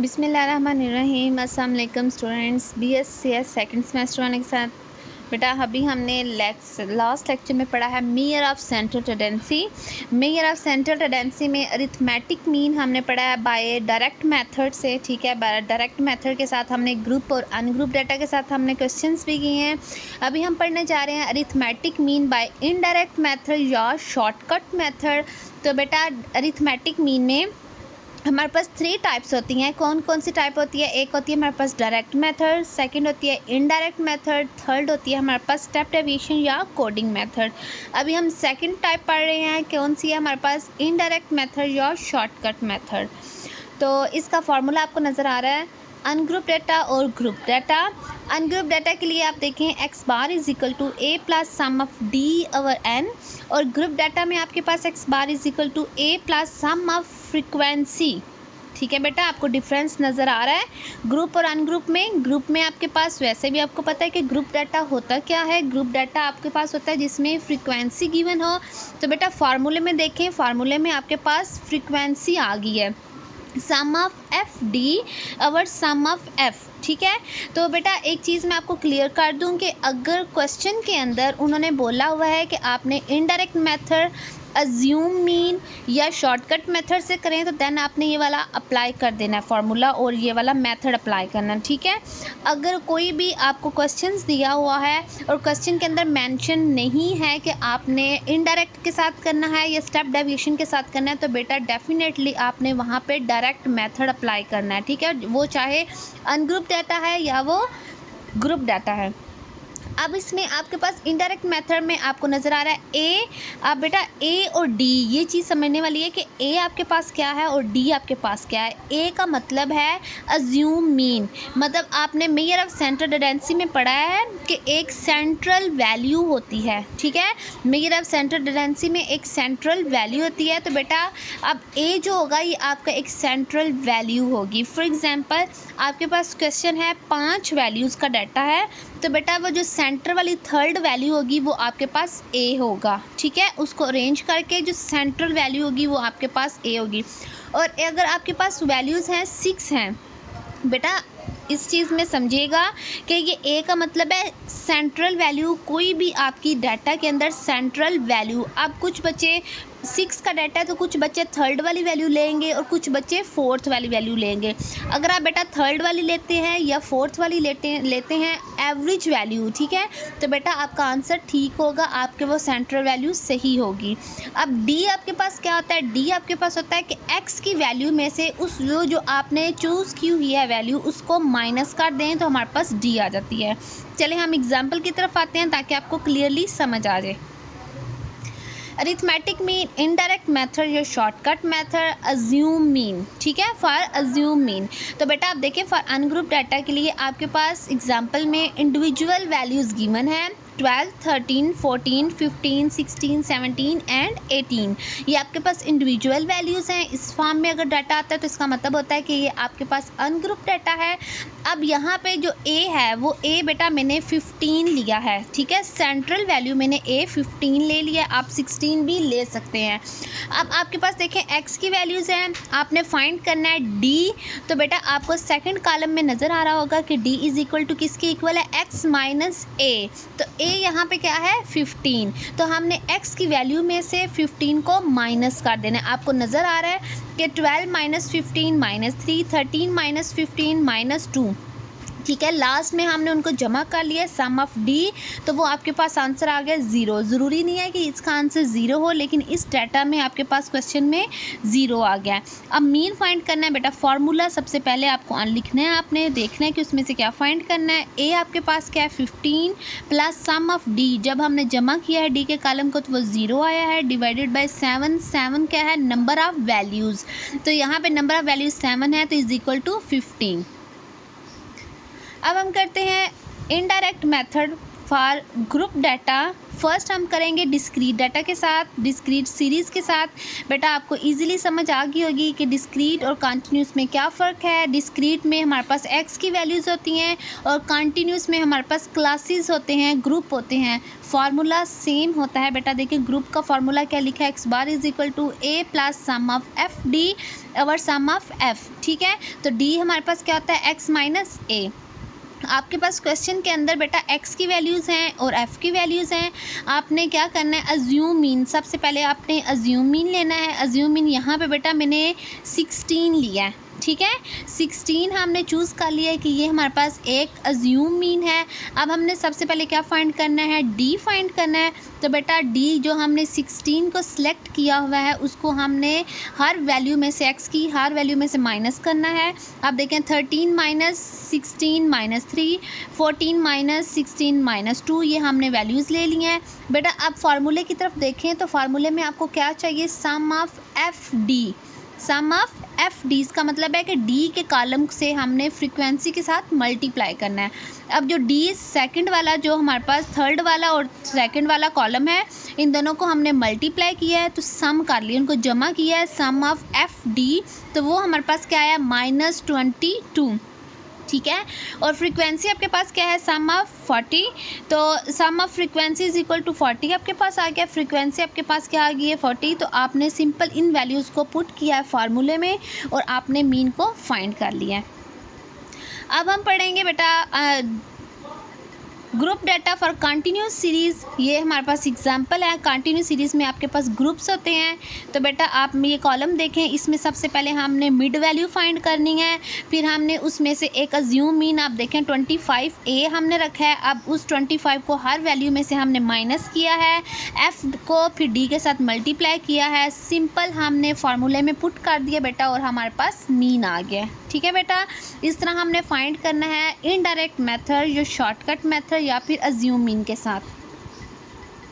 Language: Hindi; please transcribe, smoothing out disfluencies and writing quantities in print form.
बिस्मिल्लाहिर्रहमानिर्रहीम। अस्सलाम वालेकुम स्टूडेंट्स, BScs सेकंड सेमेस्टर वाले के साथ बेटा अभी हमने लास्ट लेक्चर में पढ़ा है measure of central tendency. Measure of central tendency में अरिथमेटिक मीन हमने पढ़ा है बाय डायरेक्ट मेथड से। ठीक है, बाय डायरेक्ट मेथड के साथ हमने ग्रुप और अनग्रुप डाटा के साथ हमने क्वेश्चंस भी किए हैं। अभी हम पढ़ने जा रहे हैं arithmetic mean by indirect method या शॉर्टकट मेथड। तो बेटा अरिथमेटिक मीन में हमारे पास 3 टाइप्स होती हैं। कौन कौन सी टाइप होती है? एक होती है हमारे पास डायरेक्ट मेथड, सेकंड होती है इनडायरेक्ट मेथड, थर्ड होती है हमारे पास स्टेप डेविएशन या कोडिंग मेथड। अभी हम सेकंड टाइप पढ़ रहे हैं, कौन सी है हमारे पास? इनडायरेक्ट मेथड या शॉर्टकट मेथड। तो इसका फॉर्मूला आपको नज़र आ रहा है, अनग्रुप डाटा और ग्रुप डाटा। अनग्रुप डाटा के लिए आप देखें X bar is equal to A plus sum of D over N, और ग्रुप डाटा में आपके पास X bar is equal to A plus sum of frequency. ठीक है बेटा, आपको डिफरेंस नज़र आ रहा है ग्रुप और अनग्रुप में। ग्रुप में आपके पास वैसे भी आपको पता है कि ग्रुप डाटा होता क्या है। ग्रुप डाटा आपके पास होता है जिसमें फ्रीक्वेंसी गिवन हो। तो बेटा फार्मूले में देखें, फार्मूले में आपके पास फ्रीक्वेंसी आ गई है, sum of F D over sum of F. ठीक है, तो बेटा एक चीज़ मैं आपको क्लियर कर दूं कि अगर क्वेश्चन के अंदर उन्होंने बोला हुआ है कि आपने इनडायरेक्ट मेथड अज्यूम मीन या शॉर्टकट मेथड से करें, तो देन आपने ये वाला अप्लाई कर देना है फार्मूला और ये वाला मेथड अप्लाई करना। ठीक है, अगर कोई भी आपको क्वेश्चंस दिया हुआ है और क्वेश्चन के अंदर मेंशन नहीं है कि आपने इनडायरेक्ट के साथ करना है या स्टेप डेविएशन के साथ करना है, तो बेटा डेफिनेटली आपने वहाँ पे डायरेक्ट मेथड अप्लाई करना है। ठीक है, वो चाहे अनग्रुप डाटा है या वो ग्रुप डाटा है। अब इसमें आपके पास इनडायरेक्ट मेथड में आपको नज़र आ रहा है ए। अब बेटा ए और डी ये चीज़ समझने वाली है कि ए आपके पास क्या है और डी आपके पास क्या है। ए का मतलब है अज्यूम मीन, मतलब आपने मेजर ऑफ सेंट्रल टेंडेंसी में पढ़ा है कि एक सेंट्रल वैल्यू होती है। ठीक है, मेजर ऑफ सेंट्रल टेंडेंसी में एक सेंट्रल वैल्यू होती है। तो बेटा अब ए जो होगा ये आपका एक सेंट्रल वैल्यू होगी। फॉर एग्जांपल आपके पास क्वेश्चन है 5 वैल्यूज़ का डाटा है, तो बेटा वो जो सेंटर वाली थर्ड वैल्यू होगी वो आपके पास ए होगा। ठीक है, उसको अरेंज करके जो सेंट्रल वैल्यू होगी वो आपके पास ए होगी। और अगर आपके पास वैल्यूज़ हैं 6 हैं, बेटा इस चीज़ में समझिएगा कि ये ए का मतलब है सेंट्रल वैल्यू। कोई भी आपकी डाटा के अंदर सेंट्रल वैल्यू, अब कुछ बच्चे 6 का डाटा है तो कुछ बच्चे थर्ड वाली वैल्यू लेंगे और कुछ बच्चे फोर्थ वाली वैल्यू लेंगे। अगर आप बेटा थर्ड वाली लेते हैं या फोर्थ वाली लेते हैं एवरेज वैल्यू, ठीक है, तो बेटा आपका आंसर ठीक होगा, आपके वो सेंट्रल वैल्यू सही होगी। अब डी आपके पास क्या होता है? डी आपके पास होता है कि एक्स की वैल्यू में से उस जो आपने चूज़ की हुई है वैल्यू उसको माइनस कर दें तो हमारे पास डी आ जाती है। चले हम एग्जाम्पल की तरफ आते हैं ताकि आपको क्लियरली समझ आ जाए। अरिथमेटिक मीन, इनडायरेक्ट मेथड या शॉर्टकट मेथड, अज्यूम मीन। ठीक है, फॉर अज्यूम मीन। तो बेटा आप देखें फॉर अनग्रुप डाटा के लिए आपके पास एग्जांपल में इंडिविजुअल वैल्यूज़ गिवन है 12, 13, 14, 15, 16, 17 एंड 18। ये आपके पास इंडिविजुअल वैल्यूज़ हैं। इस फॉर्म में अगर डाटा आता है तो इसका मतलब होता है कि ये आपके पास अनग्रुप डाटा है। अब यहाँ पे जो ए है वो ए बेटा मैंने 15 लिया है। ठीक है, सेंट्रल वैल्यू मैंने ए 15 ले लिया, आप 16 भी ले सकते हैं। अब आपके पास देखें एक्स की वैल्यूज़ हैं, आपने फाइंड करना है डी। तो बेटा आपको सेकंड कॉलम में नज़र आ रहा होगा कि डी इज़ इक्वल टू किसके इक्वल है? एक्स माइनस ए। तो ए यहाँ पे क्या है? 15। तो हमने x की वैल्यू में से 15 को माइनस कर देना है। आपको नज़र आ रहा है कि 12 माइनस 15 माइनस 3, 13 माइनस 15 माइनस 2। ठीक है, लास्ट में हमने उनको जमा कर लिया सम ऑफ डी, तो वो आपके पास आंसर आ गया 0। ज़रूरी नहीं है कि इसका आंसर 0 हो, लेकिन इस डाटा में आपके पास क्वेश्चन में 0 आ गया है। अब मीन फाइंड करना है बेटा। फार्मूला सबसे पहले आपको लिखना है, आपने देखना है कि उसमें से क्या फाइंड करना है। ए आपके पास क्या है? 15 प्लस सम ऑफ डी। जब हमने जमा किया है डी के कॉलम को तो वो 0 आया है, डिवाइडेड बाई 7। 7 क्या है? Number of values. तो यहाँ पे नंबर ऑफ वैल्यूज़ 7 है, तो इज इक्वल टू 15। अब हम करते हैं indirect method for group data first हम करेंगे डिस्क्रीट डाटा के साथ, डिस्क्रीट सीरीज़ के साथ। बेटा आपको इजीली समझ आ गई होगी कि डिस्क्रीट और कंटिन्यूस में क्या फ़र्क है। डिस्क्रीट में हमारे पास एक्स की वैल्यूज़ होती हैं और कंटिन्यूस में हमारे पास क्लासेस होते हैं, ग्रुप होते हैं। फार्मूला सेम होता है बेटा। देखिए ग्रुप का फार्मूला क्या लिखा है, X bar is equal to A plus sum of F D और सम ऑफ एफ। ठीक है, तो डी हमारे पास क्या होता है, एक्स माइनस ए। आपके पास क्वेश्चन के अंदर बेटा x की वैल्यूज़ हैं और f की वैल्यूज़ हैं। आपने क्या करना है, अज्यूम मीन, सबसे पहले आपने अज्यूम मीन लेना है। अज्यूम मीन यहाँ पे बेटा मैंने 16 लिया है। ठीक है, 16 हमने चूज़ कर लिया है कि ये हमारे पास एक अज्यूम मीन है। अब हमने सबसे पहले क्या फाइंड करना है, डी फाइंड करना है। तो बेटा डी जो हमने 16 को सिलेक्ट किया हुआ है उसको हमने हर वैल्यू में से, x की हर वैल्यू में से माइनस करना है। अब देखें 13 माइनस 16 माइनस 3, 14 माइनस 16 माइनस 2, ये हमने वैल्यूज़ ले ली हैं। बेटा अब फार्मूले की तरफ देखें तो फार्मूले में आपको क्या चाहिए, sum of F D. Sum of F D इसका मतलब है कि डी के कॉलम से हमने फ्रीक्वेंसी के साथ मल्टीप्लाई करना है। अब जो डी सेकंड वाला, जो हमारे पास थर्ड वाला और सेकंड वाला कॉलम है, इन दोनों को हमने मल्टीप्लाई किया है तो सम कर लिया, उनको जमा किया है, सम ऑफ एफ डी। तो वो हमारे पास क्या आया, -22। ठीक है, और फ्रीक्वेंसी आपके पास क्या है, सम ऑफ 40। तो sum of frequency is equal to 40 आपके पास आ गया। फ्रीक्वेंसी आपके पास क्या आ गई है, 40। तो आपने सिंपल इन वैल्यूज़ को पुट किया है फार्मूले में और आपने मीन को फाइंड कर लिया है। अब हम पढ़ेंगे बेटा group data for continuous series. ये हमारे पास एग्जांपल है। कंटिन्यूस सीरीज़ में आपके पास ग्रुप्स होते हैं। तो बेटा आप ये कॉलम देखें, इसमें सबसे पहले हमने मिड वैल्यू फाइंड करनी है, फिर हमने उसमें से एक अज्यूम मीन, आप देखें 25A हमने रखा है। अब उस 25 को हर वैल्यू में से हमने माइनस किया है, एफ को फिर डी के साथ मल्टीप्लाई किया है, सिंपल हमने फार्मूले में पुट कर दिया बेटा और हमारे पास मीन आ गया। ठीक है बेटा, इस तरह हमने फाइंड करना है इनडायरेक्ट मेथड, जो शॉर्टकट मेथड या फिर अज्यूम मीन के साथ।